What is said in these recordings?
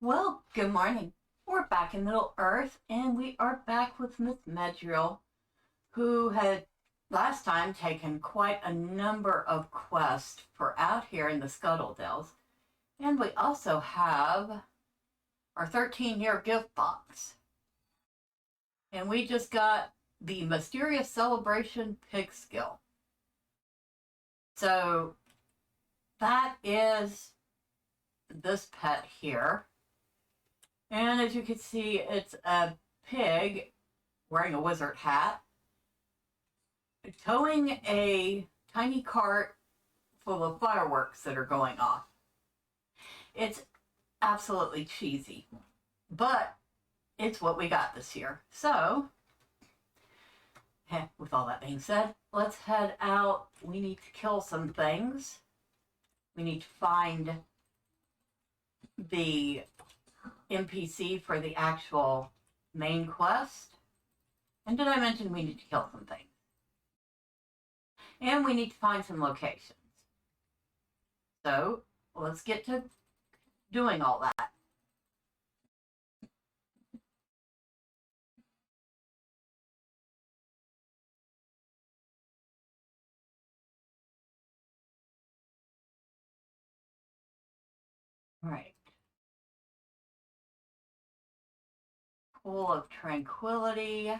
Well, good morning. We're back in Middle Earth, and we are back with Miss Medriel, who had last time taken quite a number of quests for out here in the Scuttledells. And we also have our 13-year gift box. And we just got the Mysterious Celebration Pig Skill. So that is this pet here. And as you can see, it's a pig wearing a wizard hat, towing a tiny cart full of fireworks that are going off. It's absolutely cheesy, but it's what we got this year. So, with all that being said, let's head out. We need to kill some things. We need to find the NPC for the actual main quest. And did I mention we need to kill some things? And we need to find some locations. So let's get to doing all that. Right. Pool of Tranquility.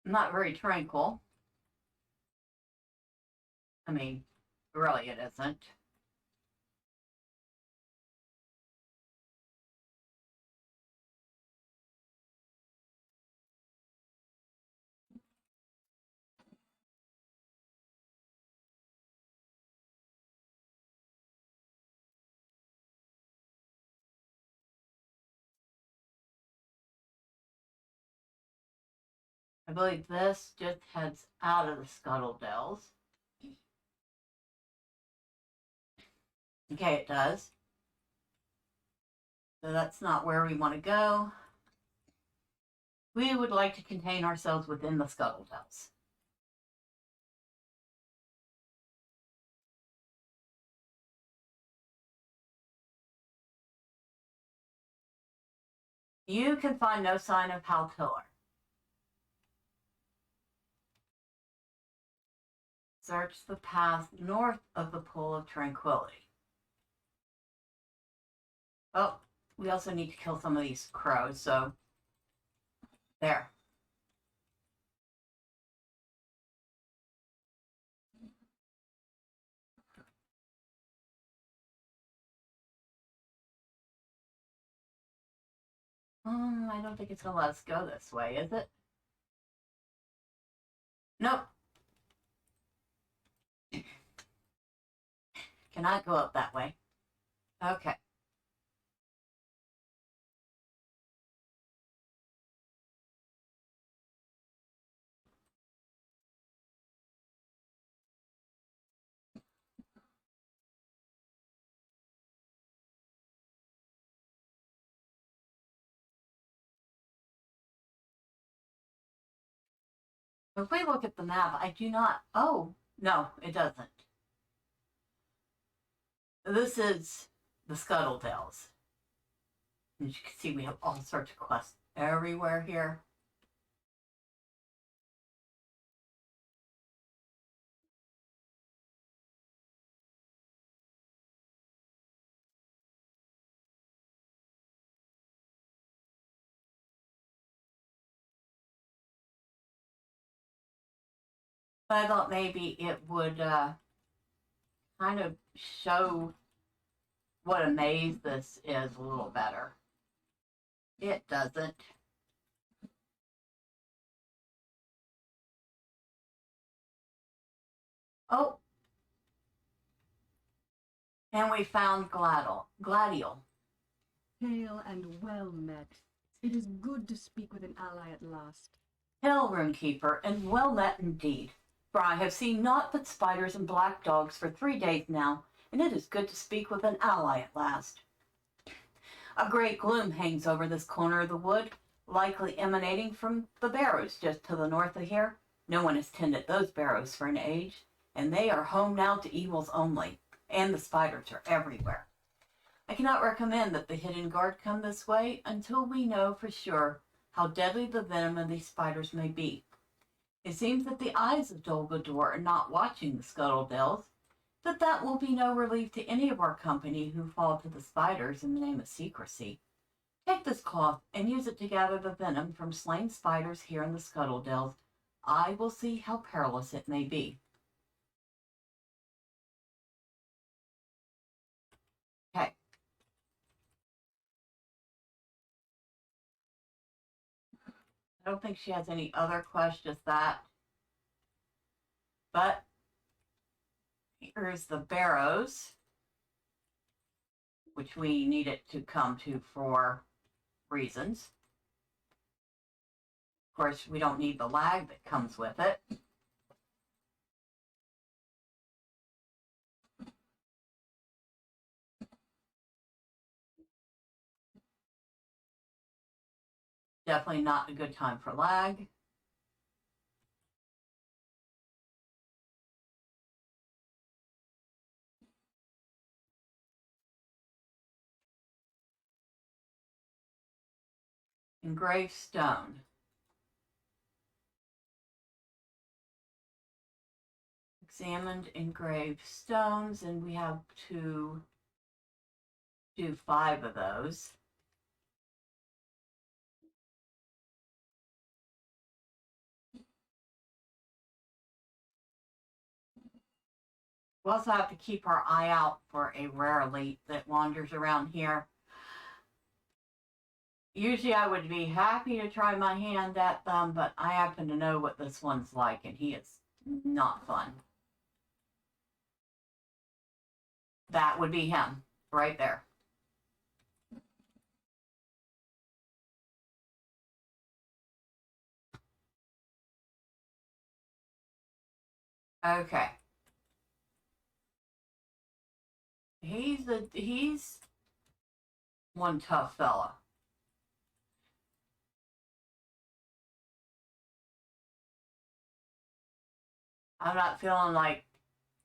Not very tranquil. I mean, really it isn't. I believe this just heads out of the Scuttledells. Okay, it does. So that's not where we want to go. We would like to contain ourselves within the Scuttledells. You can find no sign of Palpillar. Search the path north of the Pool of Tranquility. Oh, we also need to kill some of these crows, so there. I don't think it's gonna let us go this way, is it? Nope. Cannot go up that way. Okay. If we look at the map, I do not... Oh, no, it doesn't. This is the Scuttledells. As you can see, we have all sorts of quests everywhere here. But I thought maybe it would kind of show what a maze this is a little better. It doesn't. Oh. And we found Gladiol. Hail and well met. It is good to speak with an ally at last. Hail, Roomkeeper, and well met indeed. For I have seen naught but spiders and black dogs for 3 days now, and it is good to speak with an ally at last. A great gloom hangs over this corner of the wood, likely emanating from the barrows just to the north of here. No one has tended those barrows for an age, and they are home now to evils only, and the spiders are everywhere. I cannot recommend that the hidden guard come this way until we know for sure how deadly the venom of these spiders may be. It seems that the eyes of Dolgador are not watching the Scuttledells, but that will be no relief to any of our company who fall to the spiders in the name of secrecy. Take this cloth and use it to gather the venom from slain spiders here in the Scuttledells. I will see how perilous it may be. Okay. I don't think she has any other questions, that. But here's the barrows, which we need it to come to for reasons. Of course, we don't need the lag that comes with it. Definitely not a good time for lag. Engraved stone. Examined engraved stones, and we have to do 5 of those. We also have to keep our eye out for a rare elite that wanders around here. Usually I would be happy to try my hand at them, but I happen to know what this one's like, and he is not fun. That would be him, right there. Okay. He's one tough fella. I'm not feeling like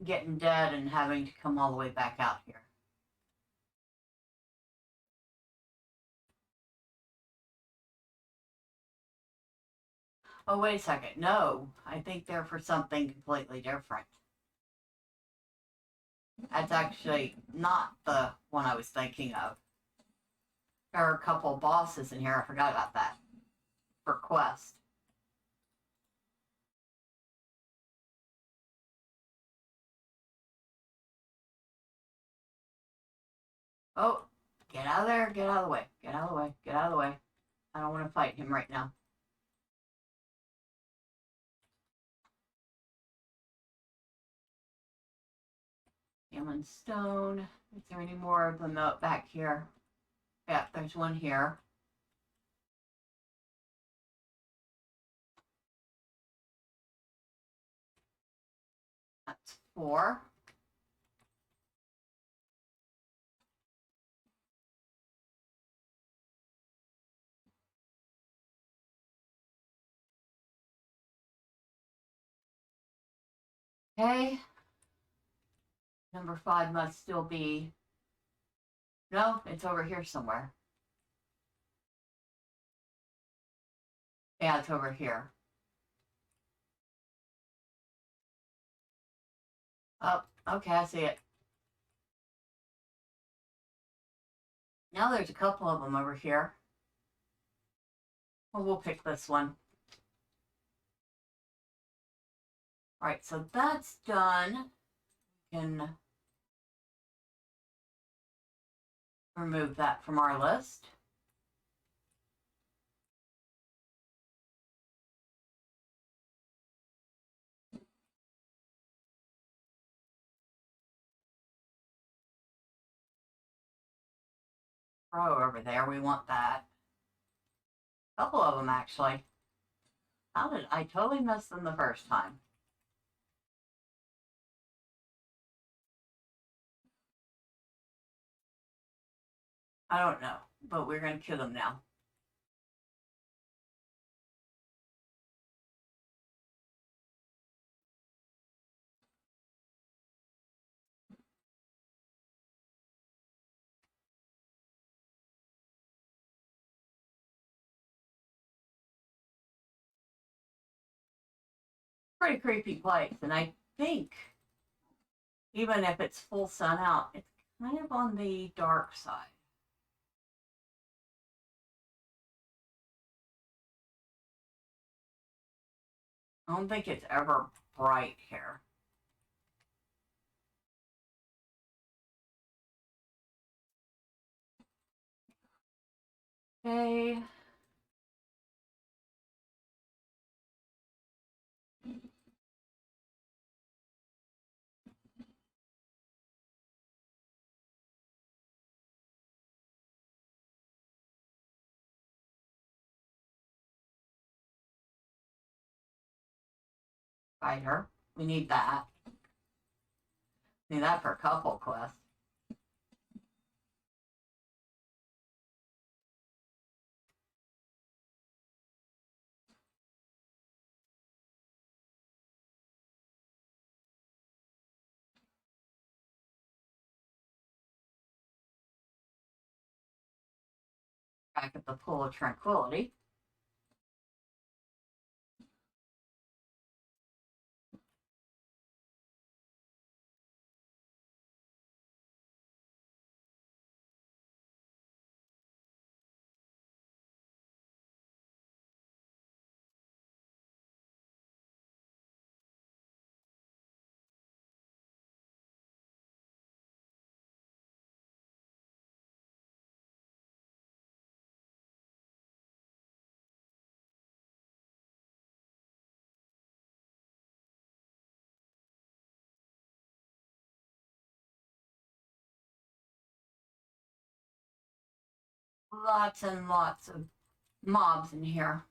getting dead and having to come all the way back out here. Oh, wait a second. No, I think they're for something completely different. That's actually not the one I was thinking of. There are a couple bosses in here. I forgot about that. For quest. Oh, get out of there. Get out of the way. Get out of the way. Get out of the way. I don't want to fight him right now. Alien stone. Is there any more of them out back here? Yeah, there's one here. That's 4. Okay. Number 5 must still be... No, it's over here somewhere. Yeah, it's over here. Oh, okay, I see it. Now there's a couple of them over here. Well, we'll pick this one. All right, so that's done. We can remove that from our list. Throw over there, we want that. A couple of them, actually. How did I totally miss them the first time? I don't know. but we're going to kill them now. Pretty creepy place, and I think even if it's full sun out, it's kind of on the dark side. I don't think it's ever bright here. Okay. Spider. We need that. Need that for a couple quests. Back at the Pool of Tranquility. Lots and lots of mobs in here.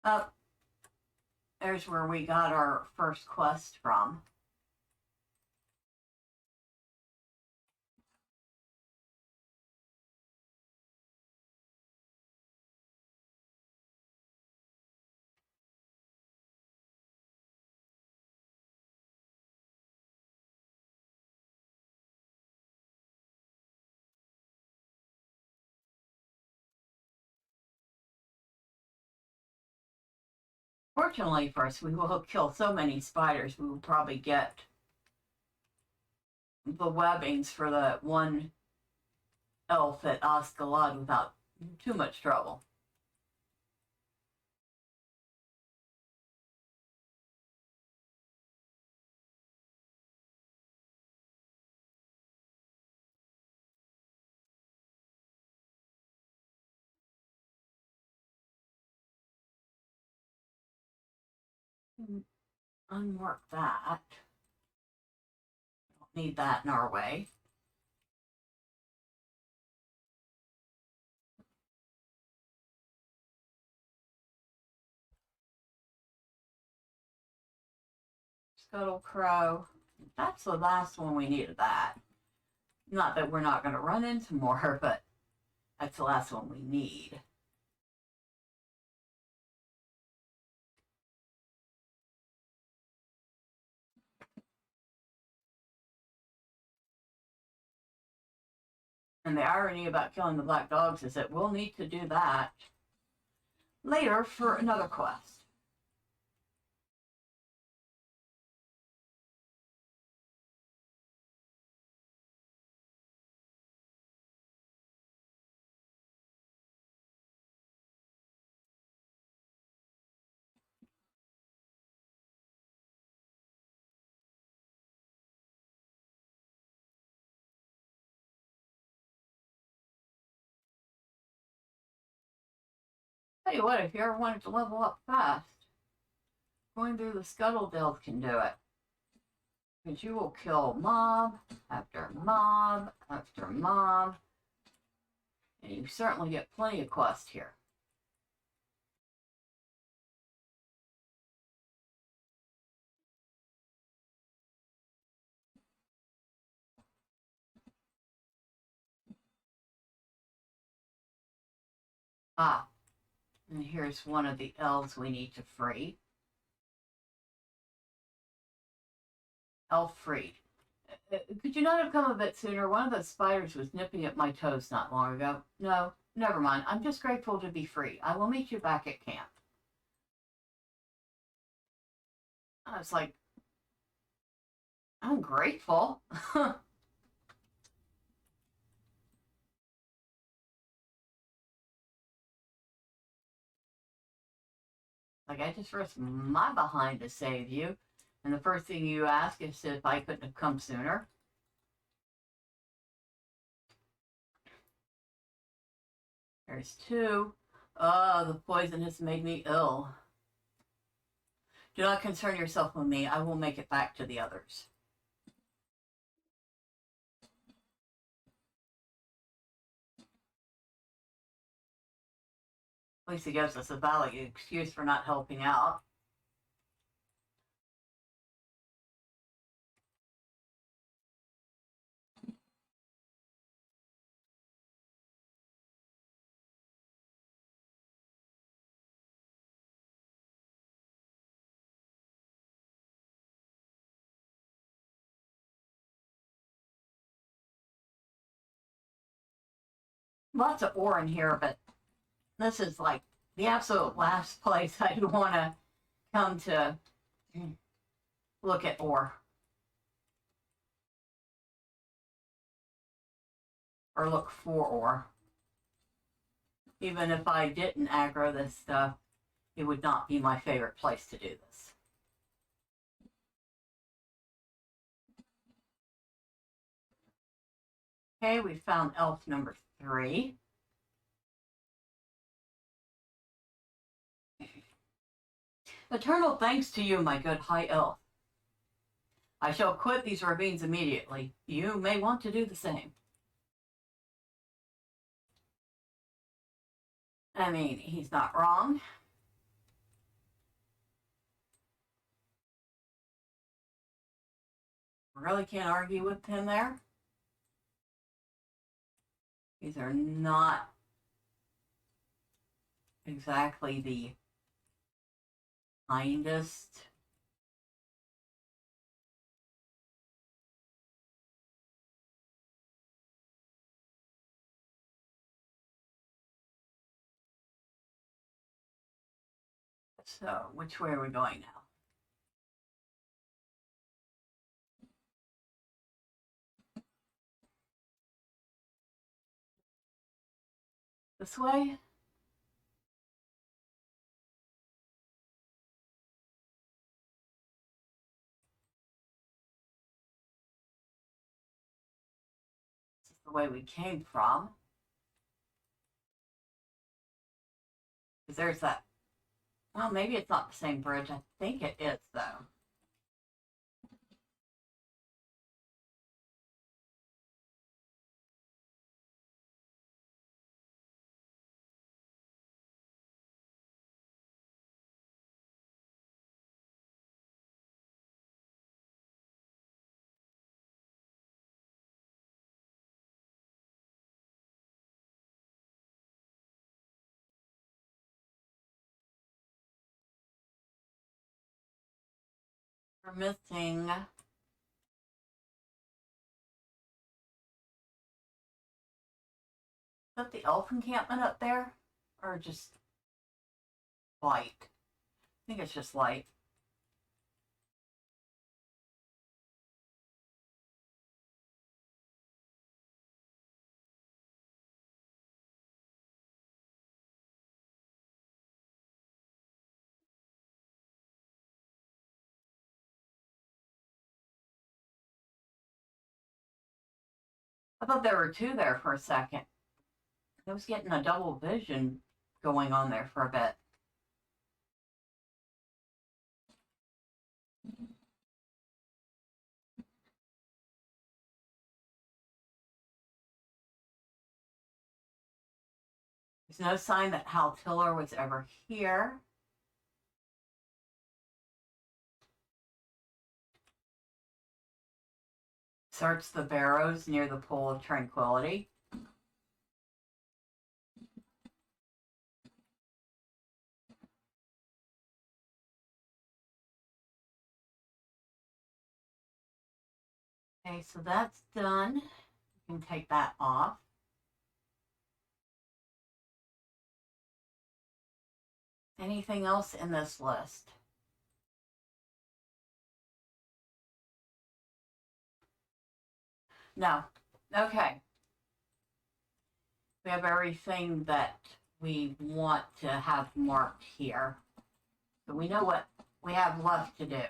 Up there's where we got our first quest from. Fortunately for us, we will kill so many spiders, we will probably get the webbings for the one elf at Ascalad without too much trouble. Unmark that. Don't need that in our way. Scuttle Crow. That's the last one we needed that. Not that we're not going to run into more, but that's the last one we need. And the irony about killing the black dogs is that we'll need to do that later for another quest. Tell you what, if you ever wanted to level up fast, going through the Scuttledells can do it. Because you will kill mob after mob after mob. And you certainly get plenty of quests here. Ah, and here's one of the elves we need to free. Elf freed. Could you not have come a bit sooner? One of those spiders was nipping at my toes not long ago. No, never mind. I'm just grateful to be free. I will meet you back at camp. I was like, I'm grateful. Like, I just risked my behind to save you. And the first thing you ask is if I couldn't have come sooner. There's two. Oh, the poison has made me ill. Do not concern yourself with me. I will make it back to the others. At least he gives us a valid excuse for not helping out. Lots of ore in here, but this is like the absolute last place I'd want to come to look at ore. Or look for ore. Even if I didn't aggro this stuff, it would not be my favorite place to do this. Okay, we found elf number 3. Eternal thanks to you, my good high elf. I shall quit these ravines immediately. You may want to do the same. I mean, he's not wrong. Really can't argue with him there. These are not exactly the kindest. So, which way are we going now? This way? This is the way we came from. Because there's that. Well, maybe it's not the same bridge. I think it is, though. We're missing. Is that the elf encampment up there? Or just light? I think it's just light. I thought there were two there for a second. I was getting a double vision going on there for a bit. There's no sign that Hal Tiller was ever here. Search the barrows near the Pool of Tranquility. Okay, so that's done. You can take that off. Anything else in this list? No. Okay. We have everything that we want to have marked here. So we know what we have left to do.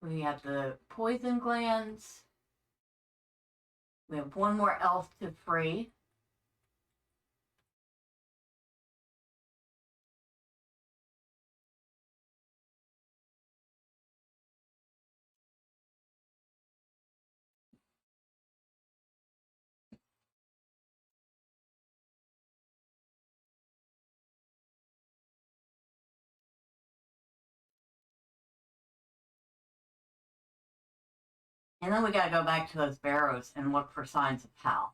We have the poison glands. We have one more elf to free. And then we got to go back to those barrows and look for signs of Hal.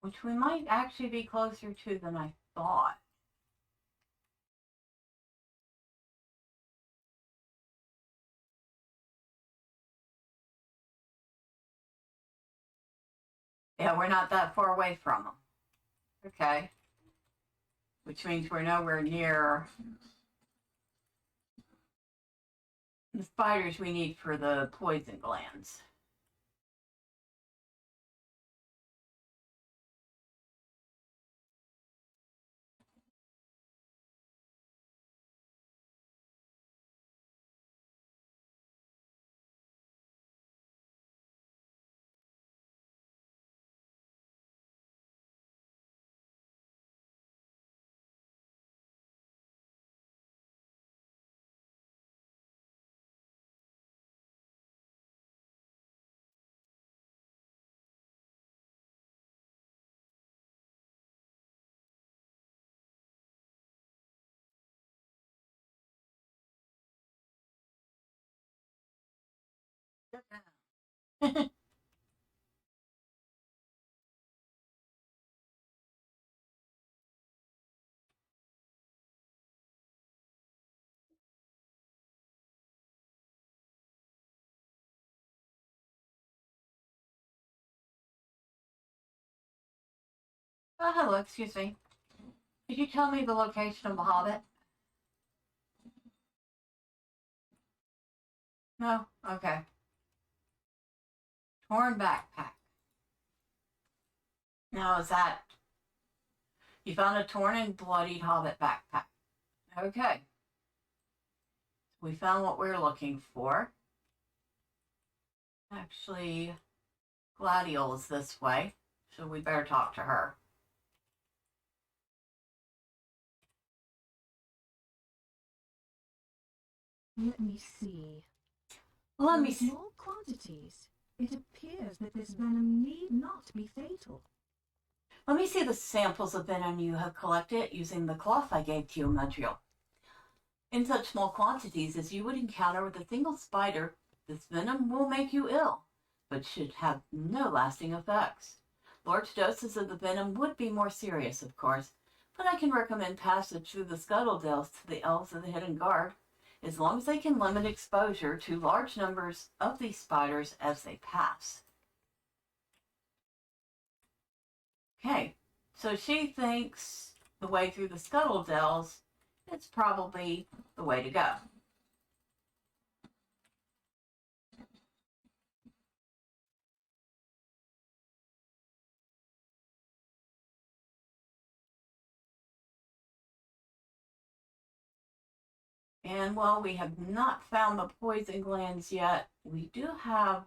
Which we might actually be closer to than I thought. Yeah, we're not that far away from them. Okay. Which means we're nowhere near the spiders we need for the poison glands. Oh, hello, excuse me. Could you tell me the location of the hobbit? No? Okay. Torn backpack. Now, is that... You found a torn and bloodied hobbit backpack. Okay. We found what we're looking for. Actually, Gladiole is this way, so we better talk to her. Let me see. Let me In see. small quantities, it appears that this venom need not be fatal. Let me see the samples of venom you have collected using the cloth I gave to you, Madriel. In such small quantities as you would encounter with a single spider, this venom will make you ill, but should have no lasting effects. Large doses of the venom would be more serious, of course, but I can recommend passage through the Scuttledells to the elves of the Hidden Guard, as long as they can limit exposure to large numbers of these spiders as they pass. Okay, so she thinks the way through the Scuttledells is probably the way to go. And while we have not found the poison glands yet, we do have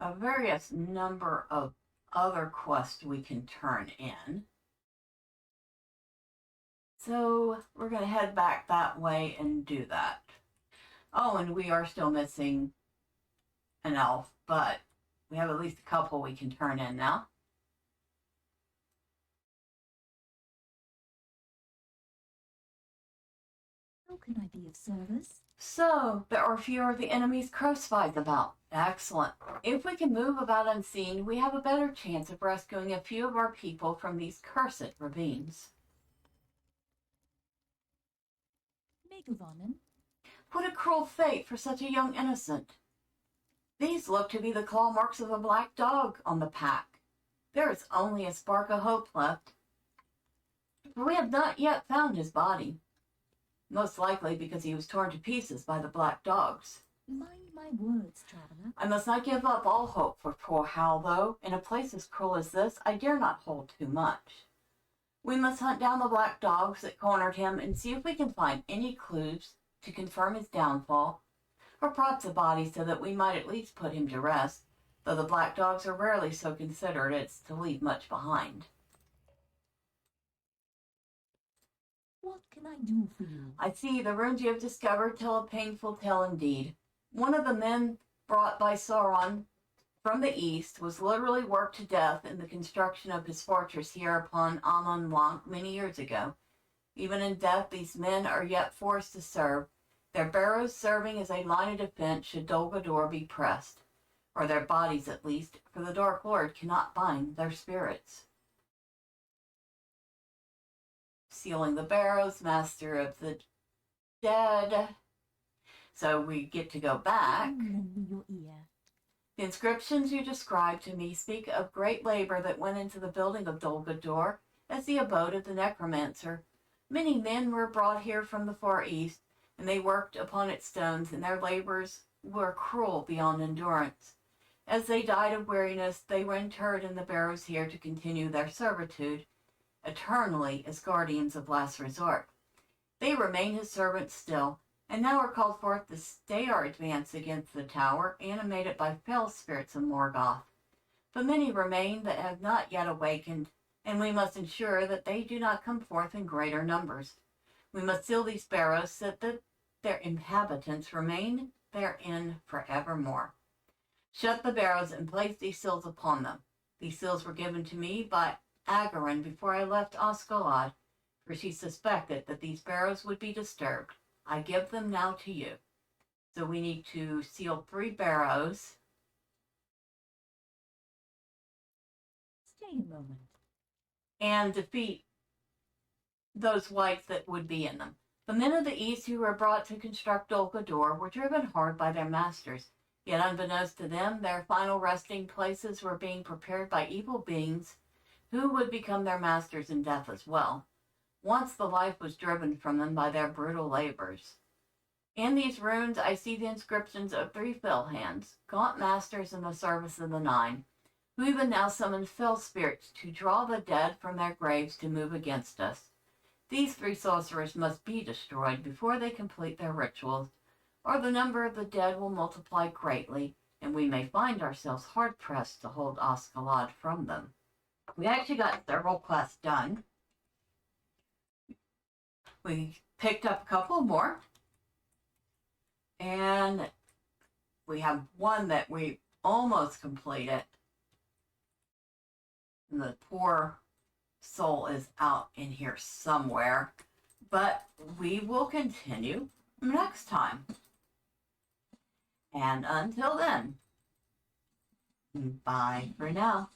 a various number of other quests we can turn in. So we're going to head back that way and do that. Oh, and we are still missing an elf, but we have at least a couple we can turn in now. How can I be of service? So, there are fewer of the enemy's crow spies about. Excellent. If we can move about unseen, we have a better chance of rescuing a few of our people from these cursed ravines. gewonnen. What a cruel fate for such a young innocent. These look to be the claw marks of a black dog on the pack. There is only a spark of hope left. But we have not yet found his body. Most likely because he was torn to pieces by the black dogs. Mind my words, traveller. I must not give up all hope for poor Hal, though. In a place as cruel as this, I dare not hold too much. We must hunt down the black dogs that cornered him and see if we can find any clues to confirm his downfall, or perhaps a body so that we might at least put him to rest, though the black dogs are rarely so considerate as to leave much behind. What can I do for you? I see the runes you have discovered tell a painful tale indeed. One of the men brought by Sauron from the east was literally worked to death in the construction of his fortress here upon Amon Blanc many years ago. Even in death, these men are yet forced to serve, their barrows serving as a line of defense should Dol Guldur be pressed, or their bodies at least, for the Dark Lord cannot bind their spirits. Sealing the barrows, master of the dead. So we get to go back. Lend me your ear. The inscriptions you described to me speak of great labor that went into the building of Dol Guldur as the abode of the necromancer. Many men were brought here from the far east, and they worked upon its stones, and their labors were cruel beyond endurance. As they died of weariness, they were interred in the barrows here to continue their servitude, eternally as guardians of last resort. They remain his servants still, and now are called forth to stay our advance against the tower, animated by fell spirits of Morgoth. But many remain that have not yet awakened, and we must ensure that they do not come forth in greater numbers. We must seal these barrows so that their inhabitants remain therein forevermore. Shut the barrows and place these seals upon them. These seals were given to me by Agarin before I left Osgiliath, for she suspected that these barrows would be disturbed. I give them now to you. So we need to seal 3 barrows. Stay a moment. And defeat those wights that would be in them. The men of the east who were brought to construct Dol Guldur were driven hard by their masters. Yet unbeknownst to them, their final resting places were being prepared by evil beings who would become their masters in death as well. Once the life was driven from them by their brutal labors. In these runes I see the inscriptions of 3 fell hands, gaunt masters in the service of the Nine, who even now summon fell spirits to draw the dead from their graves to move against us. These 3 sorcerers must be destroyed before they complete their rituals, or the number of the dead will multiply greatly, and we may find ourselves hard-pressed to hold Osgiliath from them. We actually got several quests done. We picked up a couple more, and we have one that we almost completed. And the poor soul is out in here somewhere, but we will continue next time. And until then, bye for now.